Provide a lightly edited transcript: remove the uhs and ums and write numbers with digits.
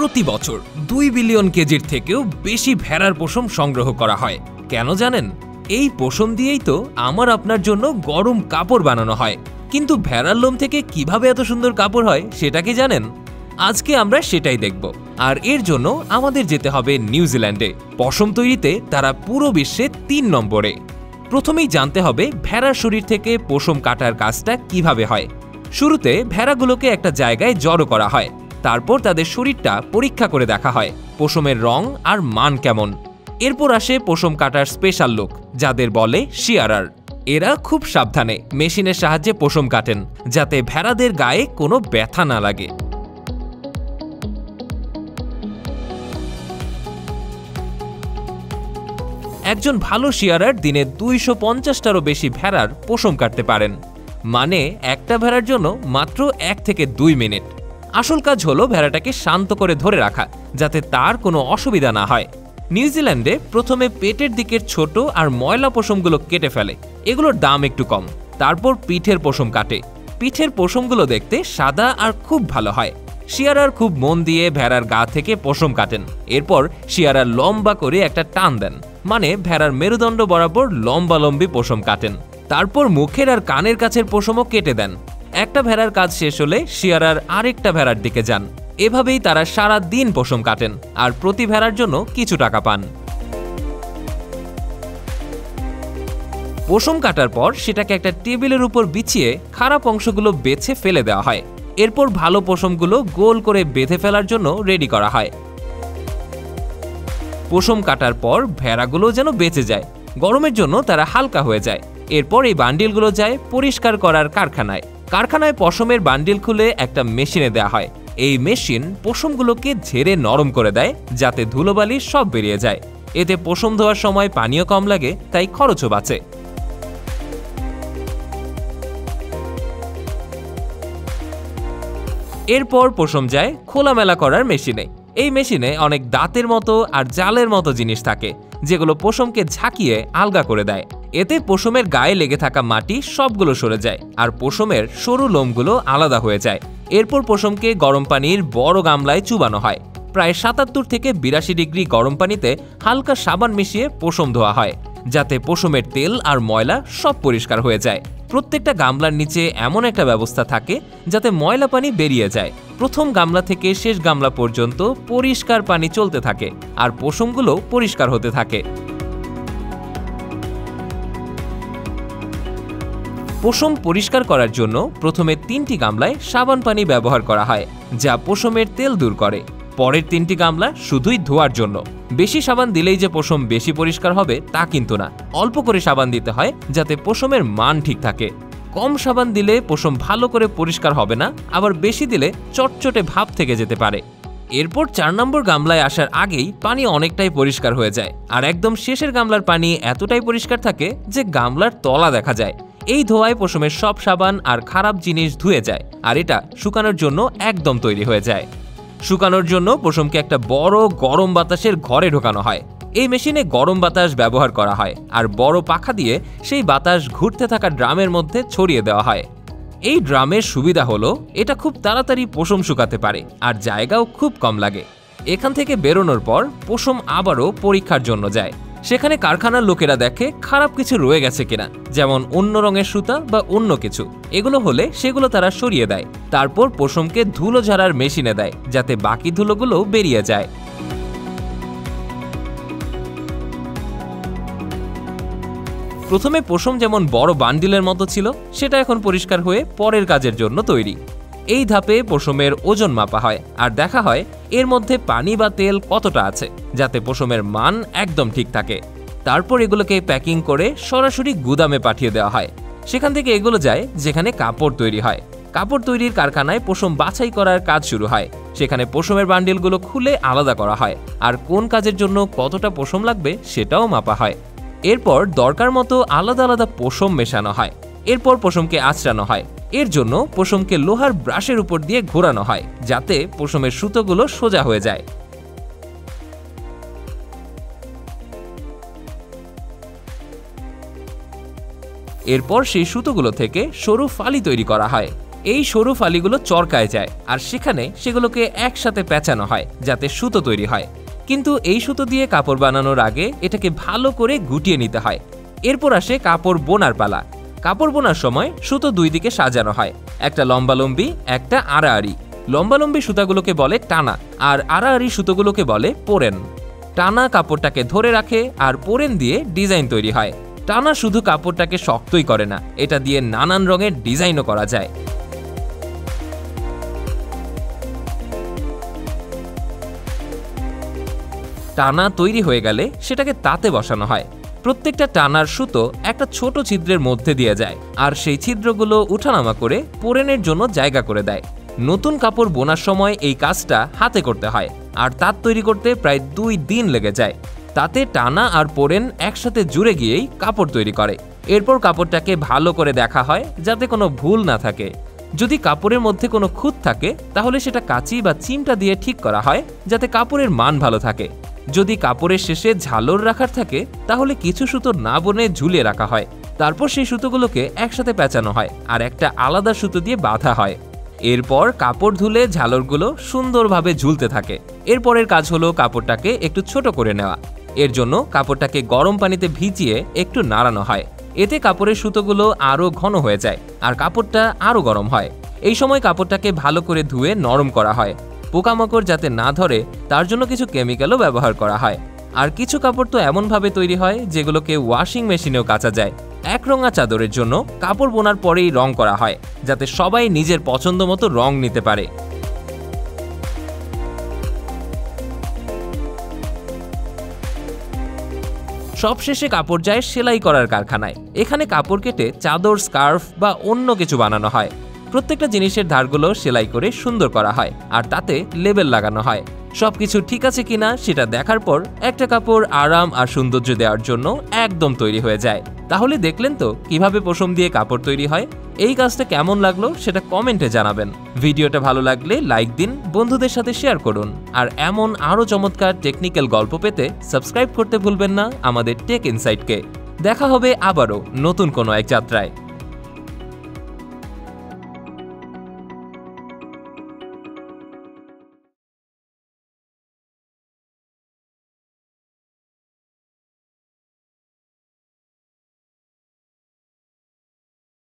প্রতি বছর 2 বিলিয়ন কেজির থেকেও বেশি ভেড়ার পশম সংগ্রহ করা হয়। কেন জানেন? এই পশম দিয়েই তো আমার আপনার জন্য গরম কাপড় বানানো হয়। কিন্তু ভেড়ার লোম থেকে কিভাবে এত সুন্দর কাপড় হয় সেটা কি জানেন? আজকে আমরা সেটাই দেখব। আর এর জন্য আমাদের যেতে হবে নিউজিল্যান্ডে। পশম তৈরিতে তারা পুরো বিশ্বে 3 নম্বরে। প্রথমেই জানতে হবে ভেড়ার শরীর থেকে পশম কাটার কাজটা কিভাবে হয়। শুরুতে ভেড়াগুলোকে একটা জায়গায় জড়ো করা হয়। তারপর তাদের শরীরটা পরীক্ষা করে দেখা হয় পশমের রং আর মান কেমন। এরপর আসে পশম কাটার স্পেশাল লোক, যাদের বলে শিয়ারার। এরা খুব সাবধানে মেশিনের সাহায্যে পশম কাটেন, যাতে ভেড়াদের গায়ে কোনো ব্যথা না লাগে। একজন ভালো শিয়ারার দিনে 250টারও বেশি ভেড়ার পশম কাটতে পারেন। মানে একটা ভেড়ার জন্য মাত্র 1 থেকে 2 মিনিট। আসল কাজ হলো ভেড়াটাকে শান্ত করে ধরে রাখা, যাতে তার কোনো অসুবিধা না হয়। নিউজিল্যান্ডে প্রথমে পেটের দিকের ছোট আর ময়লা পশমগুলো কেটে ফেলে, এগুলোর দাম একটু কম। তারপর পিঠের পশম কাটে। পিঠের পশমগুলো দেখতে সাদা আর খুব ভালো হয়। শিয়ারার খুব মন দিয়ে ভেড়ার গা থেকে পশম কাটেন। এরপর শিয়ারার লম্বা করে একটা টান দেন, মানে ভেড়ার মেরুদণ্ড বরাবর লম্বালম্বি পশম কাটেন। তারপর মুখের আর কানের কাছের পশমও কেটে দেন। একটা ভেড়ার কাজ শেষ হলে শিয়ারার আরেকটা ভেড়ার দিকে যান। এভাবেই তারা সারা দিন পশম কাটেন আর প্রতি ভেড়ার জন্য কিছু টাকা পান। পশম কাটার পর সেটাকে একটা টেবিলের উপর বিছিয়ে খারাপ অংশগুলো বেছে ফেলে দেওয়া হয়। এরপর ভালো পশমগুলো গোল করে বেঁধে ফেলার জন্য রেডি করা হয়। পশম কাটার পর ভেড়াগুলো যেন বেঁচে যায়, গরমের জন্য তারা হালকা হয়ে যায়। এরপর এই বান্ডিলগুলো যায় পরিষ্কার করার কারখানায়। কারখানায় পশমের বান্ডিল খুলে একটা মেশিনে দেওয়া হয়। এই মেশিন পশমগুলোকে ঝেড়ে নরম করে দেয়, যাতে ধুলোবালি সব বেরিয়ে যায়। এতে পশম ধোয়ার সময় পানিও কম লাগে, তাই খরচও বাঁচে। এরপর পশম যায় খোলামেলা করার মেশিনে। এই মেশিনে অনেক দাঁতের মতো আর জালের মতো জিনিস থাকে, যেগুলো পশমকে ঝাঁকিয়ে আলগা করে দেয়। এতে পশমের গায়ে লেগে থাকা মাটি সবগুলো সরে যায় আর পশমের সরু লোমগুলো আলাদা হয়ে যায়। এরপর পশমকে গরম পানির বড় গামলায় চুবানো হয়। প্রায় 77 থেকে 82 ডিগ্রি গরম পানিতে হালকা সাবান মিশিয়ে পশম ধোয়া হয়, যাতে পশমের তেল আর ময়লা সব পরিষ্কার হয়ে যায়। প্রত্যেকটা গামলার নিচে এমন একটা ব্যবস্থা থাকে যাতে ময়লা পানি বেরিয়ে যায়। প্রথম গামলা থেকে শেষ গামলা পর্যন্ত পরিষ্কার পানি চলতে থাকে আর পশমগুলো পরিষ্কার হতে থাকে। পশম পরিষ্কার করার জন্য প্রথমে 3টি গামলায় সাবান পানি ব্যবহার করা হয়, যা পশমের তেল দূর করে। পরের 3টি গামলা শুধুই ধোয়ার জন্য। বেশি সাবান দিলেই যে পশম বেশি পরিষ্কার হবে তা কিন্তু না, অল্প করে সাবান দিতে হয় যাতে পশমের মান ঠিক থাকে। কম সাবান দিলে পশম ভালো করে পরিষ্কার হবে না, আবার বেশি দিলে চটচটে ভাব থেকে যেতে পারে। এরপর 4 নম্বর গামলায় আসার আগেই পানি অনেকটাই পরিষ্কার হয়ে যায়, আর একদম শেষের গামলার পানি এতটাই পরিষ্কার থাকে যে গামলার তলা দেখা যায়। এই ধোয়ায় পশমের সব সাবান আর খারাপ জিনিস ধুয়ে যায়, আর এটা শুকানোর জন্য একদম তৈরি হয়ে যায়। শুকানোর জন্য পশমকে একটা বড় গরম বাতাসের ঘরে ঢোকানো হয়। এই মেশিনে গরম বাতাস ব্যবহার করা হয় আর বড় পাখা দিয়ে সেই বাতাস ঘুরতে থাকা ড্রামের মধ্যে ছড়িয়ে দেওয়া হয়। এই ড্রামের সুবিধা হলো এটা খুব তাড়াতাড়ি পশম শুকাতে পারে আর জায়গাও খুব কম লাগে। এখান থেকে বেরোনোর পর পশম আবারও পরীক্ষার জন্য যায়। সেখানে কারখানার লোকেরা দেখে খারাপ কিছু রয়ে গেছে কিনা, যেমন অন্য রঙের সুতা বা অন্য কিছু। এগুলো হলে সেগুলো তারা সরিয়ে দেয়। তারপর পশমকে ধুলো ঝাড়ার মেশিনে দেয়, যাতে বাকি ধুলোগুলো বেরিয়ে যায়। প্রথমে পশম যেমন বড় বান্ডিলের মতো ছিল, সেটা এখন পরিষ্কার হয়ে পরের কাজের জন্য তৈরি। এই ধাপে পশমের ওজন মাপা হয় আর দেখা হয় এর মধ্যে পানি বা তেল কতটা আছে, যাতে পশমের মান একদম ঠিক থাকে। তারপর এগুলোকে প্যাকিং করে সরাসরি গুদামে পাঠিয়ে দেওয়া হয়। সেখান থেকে এগুলো যায় যেখানে কাপড় তৈরি হয়। কাপড় তৈরির কারখানায় পশম বাছাই করার কাজ শুরু হয়। সেখানে পশমের বান্ডিলগুলো খুলে আলাদা করা হয় আর কোন কাজের জন্য কতটা পশম লাগবে সেটাও মাপা হয়। এরপর দরকার মতো আলাদা আলাদা পশম মেশানো হয়। এরপর পশমকে আঁচড়ানো হয়। এর জন্য পশমকে লোহার ব্রাশের উপর দিয়ে ঘোরানো হয়, যাতে পশমের সুতোগুলো সোজা হয়ে যায়। এরপর সেই সুতোগুলো থেকে সরু ফালি তৈরি করা হয়। এই সরু ফালিগুলো চরকায় যায় আর সেখানে সেগুলোকে একসাথে পেঁচানো হয় যাতে সুতো তৈরি হয়। কিন্তু এই সুতো দিয়ে কাপড় বানানোর আগে এটাকে ভালো করে গুটিয়ে নিতে হয়। এরপর আসে কাপড় বোনার পালা। কাপড় বোনার সময় সুতো দুই দিকে সাজানো হয়, একটা লম্বালম্বি, একটা আড়াআড়ি। লম্বালম্বি সুতাগুলোকে বলে টানা আর আড়াআড়ি সুতোগুলোকে বলে পোরেন। টানা কাপড়টাকে ধরে রাখে আর পোরেন দিয়ে ডিজাইন তৈরি হয়। টানা শুধু কাপড়টাকে শক্তই করে না, এটা দিয়ে নানান রঙের ডিজাইনও করা যায়। টানা তৈরি হয়ে গেলে সেটাকে তাতে বসানো হয়। প্রত্যেকটা টানার সুতো একটা ছোট ছিদ্রের মধ্যে দিয়ে যায় আর সেই ছিদ্রগুলো উঠানামা করে পোরেনের জন্য জায়গা করে দেয়। নতুন কাপড় বোনার সময় এই কাজটা হাতে করতে হয় আর তাঁত তৈরি করতে প্রায় 2 দিন লেগে যায়। তাতে টানা আর পোরেন একসাথে জুড়ে গিয়েই কাপড় তৈরি করে। এরপর কাপড়টাকে ভালো করে দেখা হয় যাতে কোনো ভুল না থাকে। যদি কাপড়ের মধ্যে কোনো খুঁত থাকে তাহলে সেটা কাঁচি বা চিমটা দিয়ে ঠিক করা হয় যাতে কাপড়ের মান ভালো থাকে। যদি কাপড়ের শেষে ঝালর রাখার থাকে তাহলে কিছু সুতো না বনে ঝুলিয়ে রাখা হয়। তারপর সেই সুতোগুলোকে একসাথে পেঁচানো হয় আর একটা আলাদা সুতো দিয়ে বাঁধা হয়। এরপর কাপড় ধুলে ঝালরগুলো সুন্দরভাবে ঝুলতে থাকে। এরপরের কাজ হলো কাপড়টাকে একটু ছোট করে নেওয়া। এর জন্য কাপড়টাকে গরম পানিতে ভিজিয়ে একটু নাড়ানো হয়। এতে কাপড়ের সুতোগুলো আরও ঘন হয়ে যায় আর কাপড়টা আরও গরম হয়। এই সময় কাপড়টাকে ভালো করে ধুয়ে নরম করা হয়। পোকামাকড় যাতে না ধরে তার জন্য কিছু কেমিক্যালও ব্যবহার করা হয়। আর কিছু কাপড় তো এমনভাবে তৈরি হয় যেগুলোকে ওয়াশিং মেশিনেও কাচা যায়। একরঙা চাদরের জন্য কাপড় বোনার পরেই রং করা হয় যাতে সবাই নিজের পছন্দ মতো রং নিতে পারে। সবশেষে কাপড় যায় সেলাই করার কারখানায়। এখানে কাপড় কেটে চাদর, স্কার্ফ বা অন্য কিছু বানানো হয়। প্রত্যেকটা জিনিসের ধারগুলো সেলাই করে সুন্দর করা হয় আর তাতে লেবেল লাগানো হয়। সবকিছু ঠিক আছে কিনা সেটা দেখার পর একটা কাপড় আরাম আর সৌন্দর্য দেওয়ার জন্য একদম তৈরি হয়ে যায়। তাহলে দেখলেন তো কিভাবে পশম দিয়ে কাপড় তৈরি হয়। এই কাজটা কেমন লাগলো সেটা কমেন্টে জানাবেন। ভিডিওটা ভালো লাগলে লাইক দিন, বন্ধুদের সাথে শেয়ার করুন আর এমন আরও চমৎকার টেকনিক্যাল গল্প পেতে সাবস্ক্রাইব করতে ভুলবেন না আমাদের টেক ইনসাইটকে। দেখা হবে আবারও নতুন কোনো এক যাত্রায়।